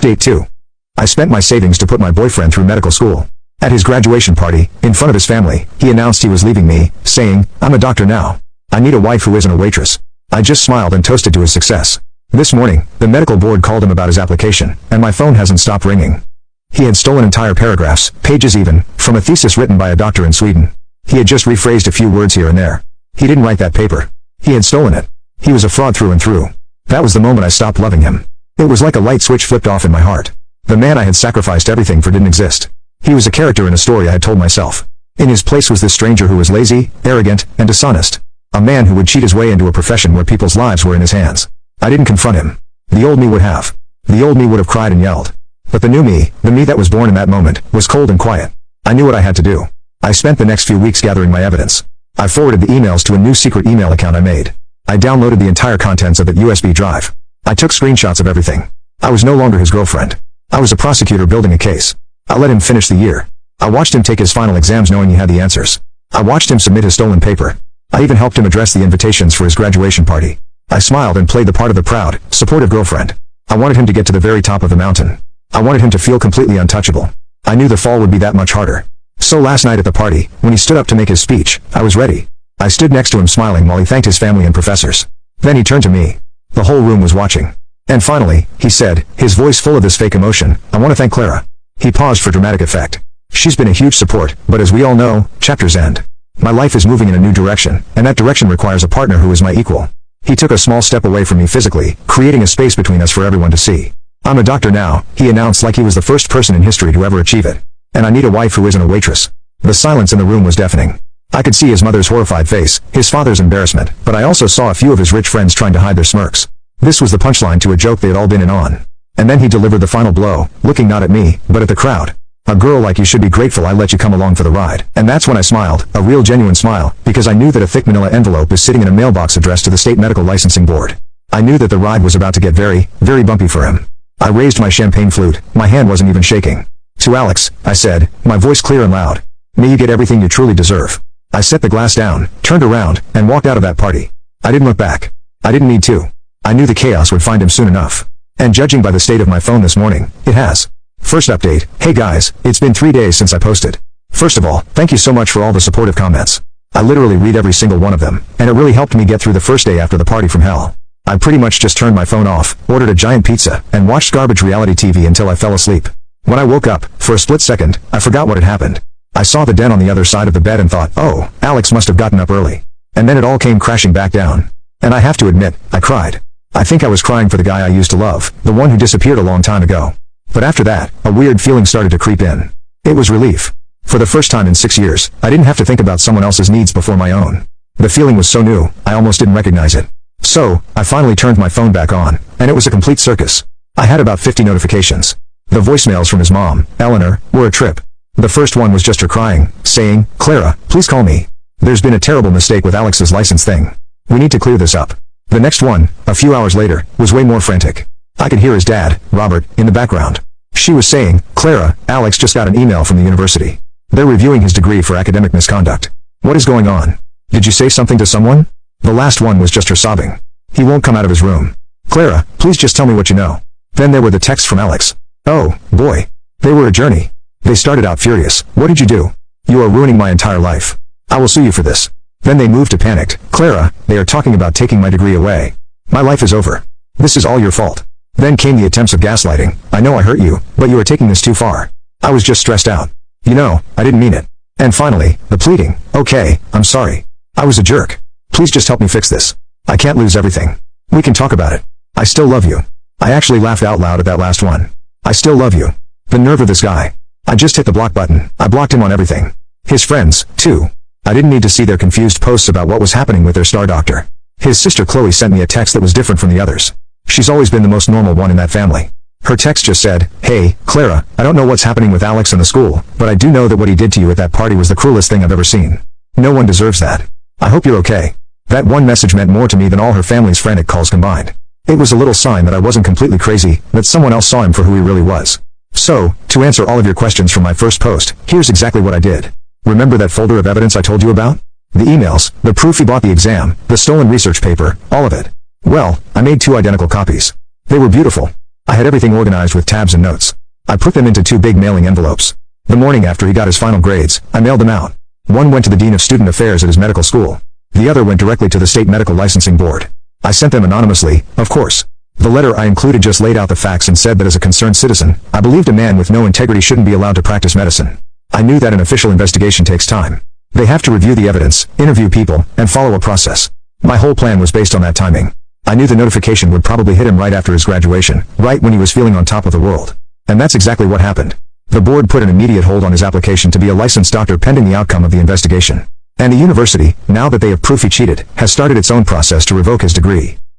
Update 2. I spent my savings to put my boyfriend through medical school. At his graduation party, in front of his family, he announced he was leaving me, saying, "I'm a doctor now. I need a wife who isn't a waitress." I just smiled and toasted to his success. This morning, the medical board called him about his application, and my phone hasn't stopped ringing. He had stolen entire paragraphs, pages even, from a thesis written by a doctor in Sweden. He had just rephrased a few words here and there. He didn't write that paper. He had stolen it. He was a fraud through and through. That was the moment I stopped loving him. It was like a light switch flipped off in my heart. The man I had sacrificed everything for didn't exist. He was a character in a story I had told myself. In his place was this stranger who was lazy, arrogant, and dishonest. A man who would cheat his way into a profession where people's lives were in his hands. I didn't confront him. The old me would have. The old me would have cried and yelled. But the new me, the me that was born in that moment, was cold and quiet. I knew what I had to do. I spent the next few weeks gathering my evidence. I forwarded the emails to a new secret email account I made. I downloaded the entire contents of that USB drive. I took screenshots of everything. I was no longer his girlfriend. I was a prosecutor building a case. I let him finish the year. I watched him take his final exams knowing he had the answers. I watched him submit his stolen paper. I even helped him address the invitations for his graduation party. I smiled and played the part of the proud, supportive girlfriend. I wanted him to get to the very top of the mountain. I wanted him to feel completely untouchable. I knew the fall would be that much harder. So last night at the party, when he stood up to make his speech, I was ready. I stood next to him smiling while he thanked his family and professors. Then he turned to me. The whole room was watching. And finally, he said, his voice full of this fake emotion, "I want to thank Clara." He paused for dramatic effect. "She's been a huge support, but as we all know, chapters end. My life is moving in a new direction, and that direction requires a partner who is my equal." He took a small step away from me physically, creating a space between us for everyone to see. "I'm a doctor now," he announced like he was the first person in history to ever achieve it. "And I need a wife who isn't a waitress." The silence in the room was deafening. I could see his mother's horrified face, his father's embarrassment, but I also saw a few of his rich friends trying to hide their smirks. This was the punchline to a joke they had all been in on. And then he delivered the final blow, looking not at me, but at the crowd. "A girl like you should be grateful I let you come along for the ride." And that's when I smiled, a real genuine smile, because I knew that a thick manila envelope was sitting in a mailbox addressed to the State Medical Licensing Board. I knew that the ride was about to get very, very bumpy for him. I raised my champagne flute, my hand wasn't even shaking. "To Alex," I said, my voice clear and loud. "May you get everything you truly deserve." I set the glass down, turned around, and walked out of that party. I didn't look back. I didn't need to. I knew the chaos would find him soon enough. And judging by the state of my phone this morning, it has. First update, hey guys, it's been 3 days since I posted. First of all, thank you so much for all the supportive comments. I literally read every single one of them, and it really helped me get through the first day after the party from hell. I pretty much just turned my phone off, ordered a giant pizza, and watched garbage reality TV until I fell asleep. When I woke up, for a split second, I forgot what had happened. I saw the den on the other side of the bed and thought, oh, Alex must have gotten up early. And then it all came crashing back down. And I have to admit, I cried. I think I was crying for the guy I used to love, the one who disappeared a long time ago. But after that, a weird feeling started to creep in. It was relief. For the first time in 6 years, I didn't have to think about someone else's needs before my own. The feeling was so new, I almost didn't recognize it. So, I finally turned my phone back on, and it was a complete circus. I had about 50 notifications. The voicemails from his mom, Eleanor, were a trip. The first one was just her crying, saying, "Clara, please call me. There's been a terrible mistake with Alex's license thing. We need to clear this up." The next one, a few hours later, was way more frantic. I could hear his dad, Robert, in the background. She was saying, "Clara, Alex just got an email from the university. They're reviewing his degree for academic misconduct. What is going on? Did you say something to someone?" The last one was just her sobbing. "He won't come out of his room. Clara, please just tell me what you know." Then there were the texts from Alex. Oh, boy. They were a journey. They started out furious. "What did you do? You are ruining my entire life. I will sue you for this." Then they moved to panicked. "Clara, they are talking about taking my degree away. My life is over. This is all your fault." Then came the attempts of gaslighting. "I know I hurt you, but you are taking this too far. I was just stressed out. You know, I didn't mean it." And finally, the pleading. "Okay, I'm sorry. I was a jerk. Please just help me fix this. I can't lose everything. We can talk about it. I still love you." I actually laughed out loud at that last one. I still love you. The nerve of this guy. I just hit the block button. I blocked him on everything. His friends, too. I didn't need to see their confused posts about what was happening with their star doctor. His sister Chloe sent me a text that was different from the others. She's always been the most normal one in that family. Her text just said, "Hey, Clara, I don't know what's happening with Alex in the school, but I do know that what he did to you at that party was the cruelest thing I've ever seen. No one deserves that. I hope you're okay." That one message meant more to me than all her family's frantic calls combined. It was a little sign that I wasn't completely crazy, that someone else saw him for who he really was. So, to answer all of your questions from my first post, here's exactly what I did. Remember that folder of evidence I told you about? The emails, the proof he bought the exam, the stolen research paper, all of it. Well, I made 2 identical copies. They were beautiful. I had everything organized with tabs and notes. I put them into 2 big mailing envelopes. The morning after he got his final grades, I mailed them out. One went to the Dean of Student Affairs at his medical school. The other went directly to the State Medical Licensing Board. I sent them anonymously, of course. The letter I included just laid out the facts and said that as a concerned citizen, I believed a man with no integrity shouldn't be allowed to practice medicine. I knew that an official investigation takes time. They have to review the evidence, interview people, and follow a process. My whole plan was based on that timing. I knew the notification would probably hit him right after his graduation, right when he was feeling on top of the world. And that's exactly what happened. The board put an immediate hold on his application to be a licensed doctor pending the outcome of the investigation. And the university, now that they have proof he cheated, has started its own process to revoke his degree.